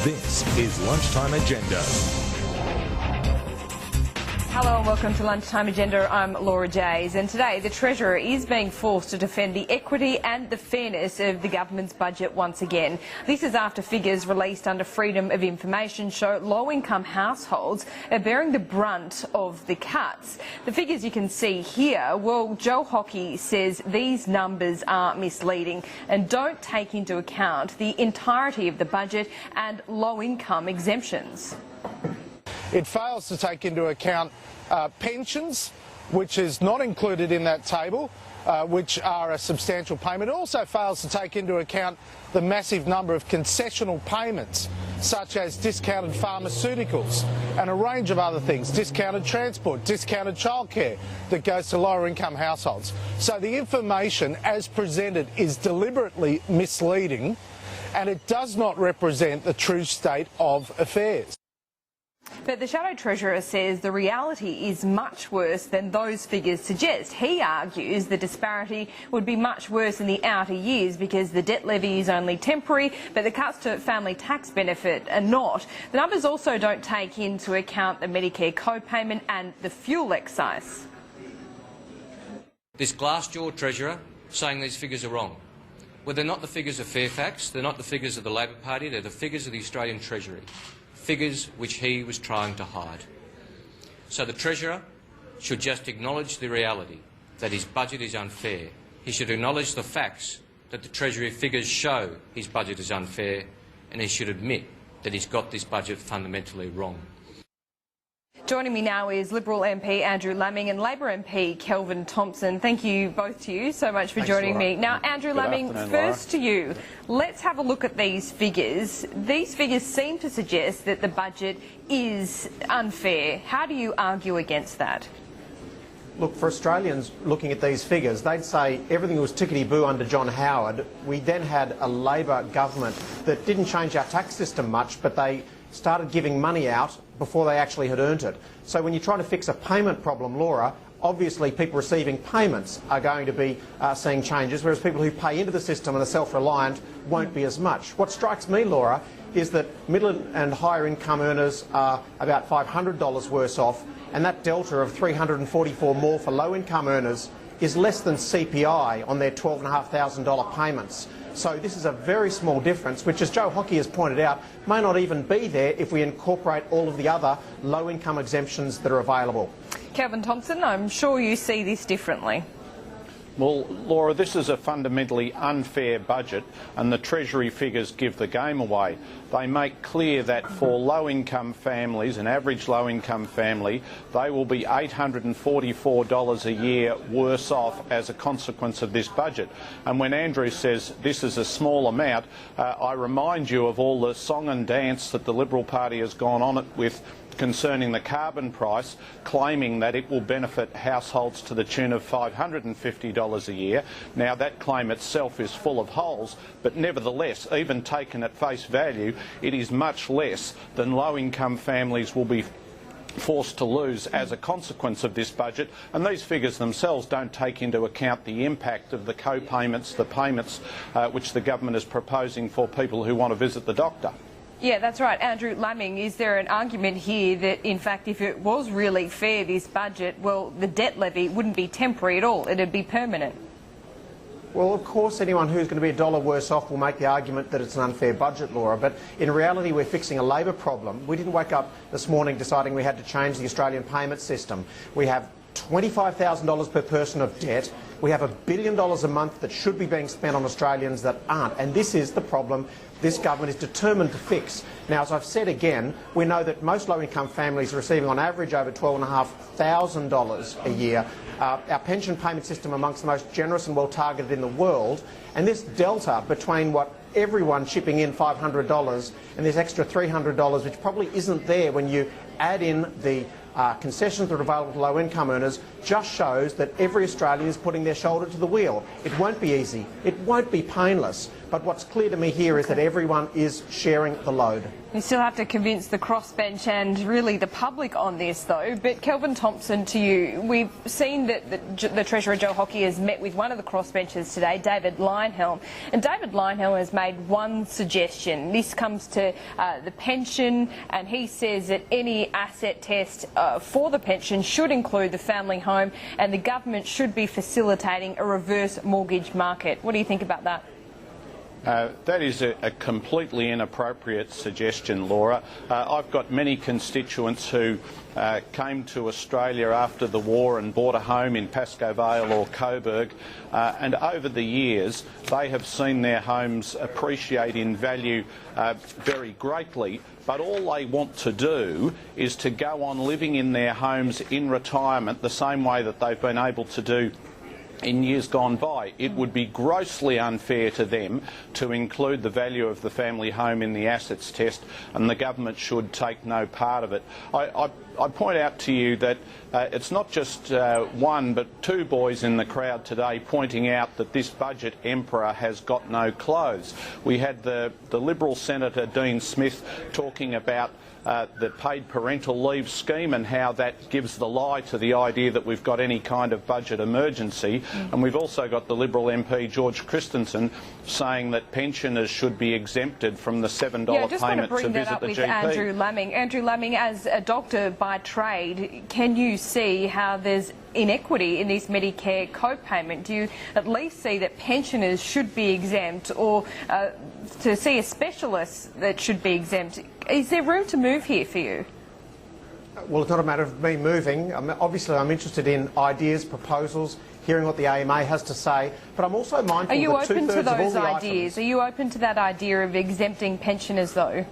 This is Lunchtime Agenda. Hello and welcome to Lunchtime Agenda. I'm Laura Jays, and today the Treasurer is being forced to defend the equity and the fairness of the government's budget once again. This is after figures released under Freedom of Information show low-income households are bearing the brunt of the cuts. The figures you can see here, well, Joe Hockey says these numbers are misleading and don't take into account the entirety of the budget and low-income exemptions. It fails to take into account pensions, which is not included in that table, which are a substantial payment. It also fails to take into account the massive number of concessional payments, such as discounted pharmaceuticals and a range of other things, discounted transport, discounted childcare that goes to lower income households. So the information as presented is deliberately misleading, and it does not represent the true state of affairs. But the Shadow Treasurer says the reality is much worse than those figures suggest. He argues the disparity would be much worse in the outer years because the debt levy is only temporary, but the cuts to family tax benefit are not. The numbers also don't take into account the Medicare co-payment and the fuel excise. This glass-jaw Treasurer saying these figures are wrong. Well, they're not the figures of Fairfax, they're not the figures of the Labor Party, they're the figures of the Australian Treasury. Figures which he was trying to hide. So the Treasurer should just acknowledge the reality that his budget is unfair. He should acknowledge the facts that the Treasury figures show his budget is unfair, and he should admit that he's got this budget fundamentally wrong. Joining me now is Liberal MP Andrew Laming and Labor MP Kelvin Thompson. Thank you both to you so much for joining me. Now, Andrew Laming, first to you. Let's have a look at these figures. These figures seem to suggest that the budget is unfair. How do you argue against that? Look, for Australians looking at these figures, they'd say everything was tickety-boo under John Howard. We then had a Labor government that didn't change our tax system much, but they started giving money out before they actually had earned it. So when you're trying to fix a payment problem, Laura, obviously people receiving payments are going to be seeing changes, whereas people who pay into the system and are self-reliant won't be as much. What strikes me, Laura, is that middle and higher income earners are about $500 worse off, and that delta of $344 more for low income earners is less than CPI on their $12,500 payments. So this is a very small difference, which, as Joe Hockey has pointed out, may not even be there if we incorporate all of the other low-income exemptions that are available. Kelvin Thompson, I'm sure you see this differently. Well, Laura, this is a fundamentally unfair budget, and the Treasury figures give the game away. They make clear that for low-income families, an average low-income family, they will be $844 a year worse off as a consequence of this budget. And when Andrew says this is a small amount, I remind you of all the song and dance that the Liberal Party has gone on with concerning the carbon price, claiming that it will benefit households to the tune of $550 a year. Now, that claim itself is full of holes, but nevertheless, even taken at face value, it is much less than low-income families will be forced to lose as a consequence of this budget, and these figures themselves don't take into account the impact of the co-payments, the payments which the government is proposing for people who want to visit the doctor. Yeah, that's right. Andrew Laming, is there an argument here that, in fact, if it was really fair, this budget, well, the debt levy wouldn't be temporary at all, it'd be permanent? Well, of course, anyone who's going to be $1 worse off will make the argument that it's an unfair budget, Laura, but in reality we're fixing a Labor problem. We didn't wake up this morning deciding we had to change the Australian payment system. We have $25,000 per person of debt. We have $1 billion a month that should be being spent on Australians that aren't, and this is the problem this government is determined to fix. Now, as I've said again, we know that most low-income families are receiving on average over $12,500 a year. Our pension payment system amongst the most generous and well-targeted in the world, and this delta between what everyone chipping in $500 and this extra $300, which probably isn't there when you add in the concessions that are available to low-income earners, just shows that every Australian is putting their shoulder to the wheel. It won't be easy. It won't be painless. But what's clear to me here is that everyone is sharing the load. You still have to convince the crossbench and really the public on this, though. But Kelvin Thompson, to you, we've seen that the Treasurer Joe Hockey has met with one of the crossbenchers today, David Leinhelm, and David Leinhelm has made one suggestion. This comes to the pension, and he says that any asset test for the pension should include the family home, and the government should be facilitating a reverse mortgage market. What do you think about that? That is a completely inappropriate suggestion, Laura. I've got many constituents who came to Australia after the war and bought a home in Pascoe Vale or Coburg, and over the years they have seen their homes appreciate in value very greatly. But all they want to do is to go on living in their homes in retirement the same way that they've been able to do in years gone by. It would be grossly unfair to them to include the value of the family home in the assets test, and the government should take no part of it. I point out to you that it's not just one but two boys in the crowd today pointing out that this budget emperor has got no clothes. We had the Liberal Senator Dean Smith talking about the paid parental leave scheme and how that gives the lie to the idea that we've got any kind of budget emergency. And we've also got the Liberal MP George Christensen saying that pensioners should be exempted from the $7 payment to visit the GP. Andrew Laming. Andrew Laming, as a doctor by trade, can you see how there's inequity in this Medicare co-payment? Do you at least see that pensioners should be exempt, or to see a specialist that should be exempt? Is there room to move here for you? Well, it's not a matter of me moving. Obviously, I'm interested in ideas, proposals, hearing what the AMA has to say, but I'm also mindful that 2/3 of all the Are you open to those items, ideas? Are you open to that idea of exempting pensioners, though?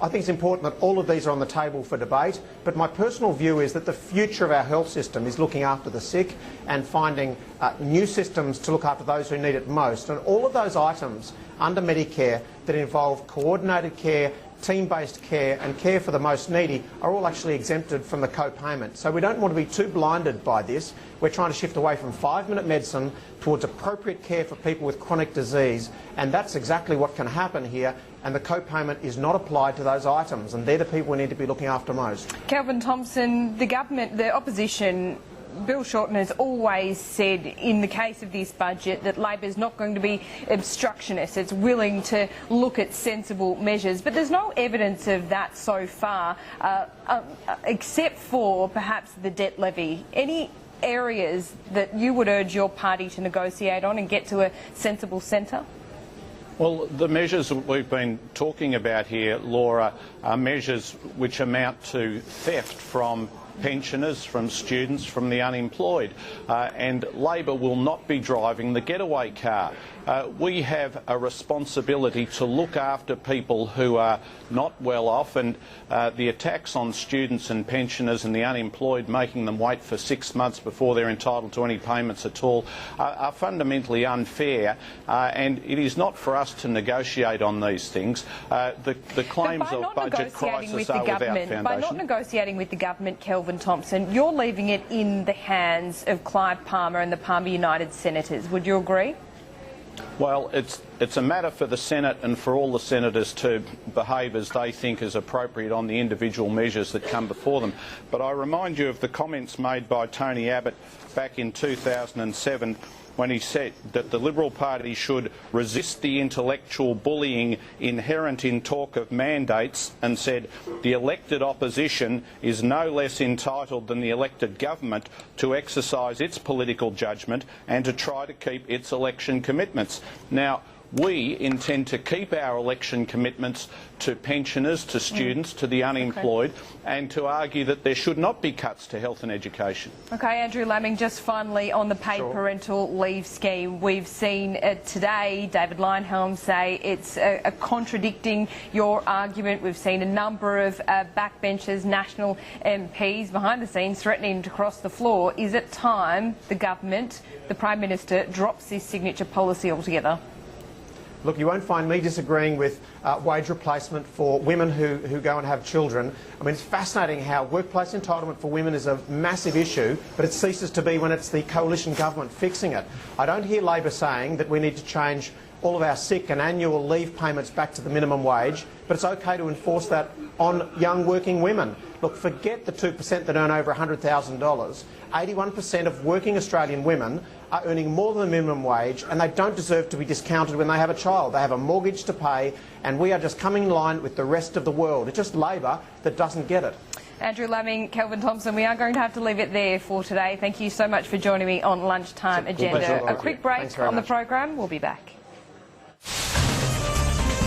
I think it's important that all of these are on the table for debate, but my personal view is that the future of our health system is looking after the sick and finding new systems to look after those who need it most. And all of those items under Medicare that involve coordinated care, team-based care and care for the most needy are all actually exempted from the co-payment. So we don't want to be too blinded by this. We're trying to shift away from 5-minute medicine towards appropriate care for people with chronic disease, and that's exactly what can happen here, and the co-payment is not applied to those items, and they're the people we need to be looking after most. Kelvin Thompson, the government, the opposition, Bill Shorten has always said in the case of this budget that Labor is not going to be obstructionist. It's willing to look at sensible measures. But there's no evidence of that so far, except for perhaps the debt levy. Any areas that you would urge your party to negotiate on and get to a sensible centre? Well, the measures that we've been talking about here, Laura, are measures which amount to theft from pensioners, from students, from the unemployed, and Labor will not be driving the getaway car. We have a responsibility to look after people who are not well off, and the attacks on students and pensioners and the unemployed, making them wait for 6 months before they're entitled to any payments at all, are fundamentally unfair, and it is not for us to negotiate on these things. The claims of budget crisis are without foundation. By not negotiating with the government, Kelvin Thompson, you're leaving it in the hands of Clive Palmer and the Palmer United Senators. Would you agree? Well, it's a matter for the Senate and for all the senators to behave as they think is appropriate on the individual measures that come before them. But I remind you of the comments made by Tony Abbott back in 2007 when he said that the Liberal Party should resist the intellectual bullying inherent in talk of mandates, and said the elected opposition is no less entitled than the elected government to exercise its political judgment and to try to keep its election commitments. Now, we intend to keep our election commitments to pensioners, to students, to the unemployed, and to argue that there should not be cuts to health and education. Okay, Andrew Laming, just finally on the paid parental leave scheme, we've seen today David Leinhelm say it's contradicting your argument. We've seen a number of backbenchers, national MPs behind the scenes threatening to cross the floor. Is it time the government, the Prime Minister, drops this signature policy altogether? Look, you won't find me disagreeing with wage replacement for women who go and have children. I mean, it's fascinating how workplace entitlement for women is a massive issue, but it ceases to be when it's the coalition government fixing it. I don't hear Labor saying that we need to change all of our sick and annual leave payments back to the minimum wage, but it's okay to enforce that on young working women. Look, forget the 2% that earn over $100,000. 81% of working Australian women are earning more than the minimum wage, and they don't deserve to be discounted when they have a child. They have a mortgage to pay, and we are just coming in line with the rest of the world. It's just Labor that doesn't get it. Andrew Laming, Kelvin Thompson, we are going to have to leave it there for today. Thank you so much for joining me on Lunchtime Agenda. Pleasure. A quick break on the program. We'll be back.